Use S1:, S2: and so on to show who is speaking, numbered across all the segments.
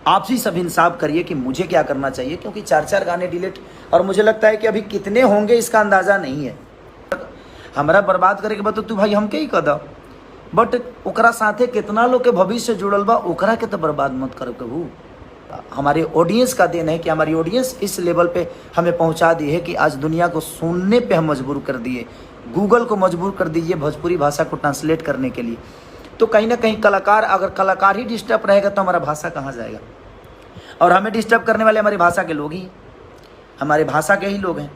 S1: आप ही सब इंसाफ करिए कि मुझे क्या करना चाहिए, क्योंकि 4-4 गाने डिलीट, और मुझे लगता है कि अभी कितने होंगे इसका अंदाज़ा नहीं है। हमारा बर्बाद करे के बाद तू भाई हमके ही कदा, बट ओकरा साथे कितना लोग के भविष्य जुड़ल बा, ओकरा के तो बर्बाद मत करो कबू। हमारे ऑडियंस का देन है कि हमारी ऑडियंस इस लेवल पे हमें पहुंचा दी है कि आज दुनिया को सुनने पे हम मजबूर कर दिए, गूगल को मजबूर कर दीजिए भोजपुरी भाषा को ट्रांसलेट करने के लिए। तो कहीं ना कहीं कलाकार, अगर कलाकार ही डिस्टर्ब रहेगा तो हमारा भाषा कहाँ जाएगा। और हमें डिस्टर्ब करने वाले हमारी भाषा के लोग ही, हमारे भाषा के ही लोग हैं।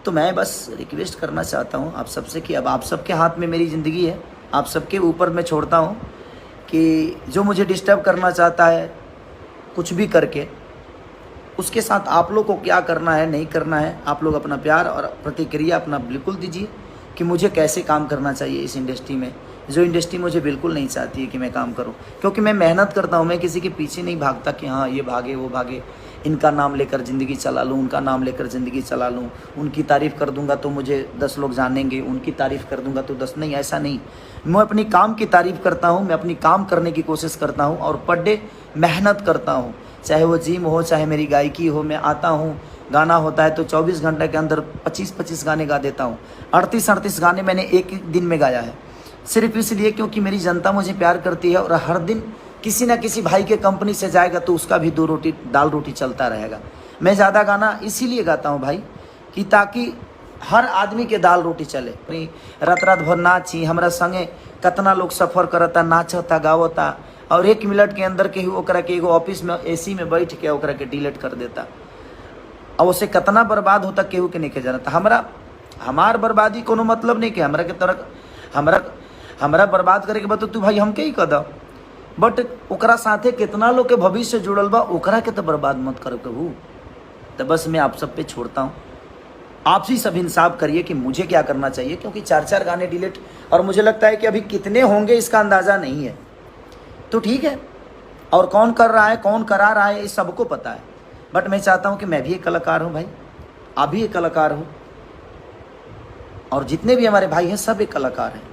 S1: तो मैं बस रिक्वेस्ट करना चाहता हूँ आप सबसे कि अब आप सबके हाथ में मेरी ज़िंदगी है, आप सबके ऊपर मैं छोड़ता हूँ कि जो मुझे डिस्टर्ब करना चाहता है कुछ भी करके, उसके साथ आप लोग को क्या करना है नहीं करना है, आप लोग अपना प्यार और प्रतिक्रिया अपना बिल्कुल दीजिए कि मुझे कैसे काम करना चाहिए इस इंडस्ट्री में, जो इंडस्ट्री मुझे बिल्कुल नहीं चाहती है कि मैं काम करूं। क्योंकि मैं मेहनत करता हूं, मैं किसी के पीछे नहीं भागता कि हाँ ये भागे वो भागे, इनका नाम लेकर ज़िंदगी चला लूँ, उनका नाम लेकर ज़िंदगी चला लूँ, उनकी तारीफ़ कर दूंगा तो मुझे 10 लोग जानेंगे, उनकी तारीफ़ कर दूंगा तो 10 नहीं, ऐसा नहीं। मैं अपनी काम की तारीफ़ करता हूँ, मैं अपनी काम करने की कोशिश करता हूँ और पर डे मेहनत करता हूँ, चाहे वो जिम हो चाहे मेरी गायकी हो। मैं आता हूँ, गाना होता है तो 24 घंटे के अंदर 25-25 गाने गा देता हूँ। 38-38 गाने मैंने एक दिन में गाया है, सिर्फ इसलिए क्योंकि मेरी जनता मुझे प्यार करती है। और हर दिन किसी ना किसी भाई के कंपनी से जाएगा तो उसका भी 2 रोटी दाल रोटी चलता रहेगा। मैं ज़्यादा गाना इसीलिए गाता हूँ भाई कि ताकि हर आदमी के दाल रोटी चले। रात रात भर नाची, हमारा संगे कितना लोग सफ़र करता, नाचता गावता, और 1 मिनट के अंदर के ओकरा के एगो ऑफिस में एसी में बैठ के ओकरा के डिलीट कर देता। और उससे कितना बर्बाद होता केहू के नहीं के जानता। हमार बर्बादी कोनो मतलब नहीं कि हमरा के तरह हमरा बर्बाद करे के बाद तू भाई हमके ही कदा, बट ओकरा साथे कितना लोग के भविष्य जुड़ल बा, ओकरा के तो बर्बाद मत करो कबू। तो बस मैं आप सब पे छोड़ता हूँ, आप ही सब इंसाफ करिए कि मुझे क्या करना चाहिए, क्योंकि 4-4 गाने डिलीट, और मुझे लगता है कि अभी कितने होंगे इसका अंदाज़ा नहीं है। तो ठीक है, और कौन कर रहा है कौन करा रहा है ये सबको पता है, बट मैं चाहता हूँ कि मैं भी एक कलाकार हूँ भाई, आप भी एक कलाकार हो, और जितने भी हमारे भाई हैं सब एक कलाकार हैं।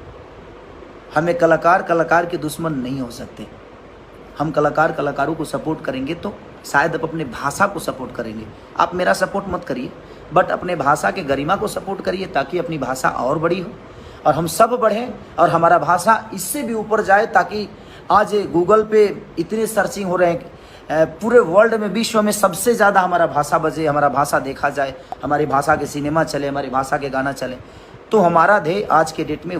S1: हमें कलाकार के दुश्मन नहीं हो सकते। हम कलाकारों को सपोर्ट करेंगे तो शायद आप अपने भाषा को सपोर्ट करेंगे। आप मेरा सपोर्ट मत करिए, बट अपने भाषा के गरिमा को सपोर्ट करिए ताकि अपनी भाषा और बड़ी हो और हम सब बढ़ें और हमारा भाषा इससे भी ऊपर जाए, ताकि आज गूगल पे इतने सर्चिंग हो रहे हैं, पूरे वर्ल्ड में, विश्व में सबसे ज़्यादा हमारा भाषा बजे, हमारा भाषा देखा जाए, हमारी भाषा के सिनेमा चले, हमारी भाषा के गाना चले। तो हमारा ध्येय आज के डेट में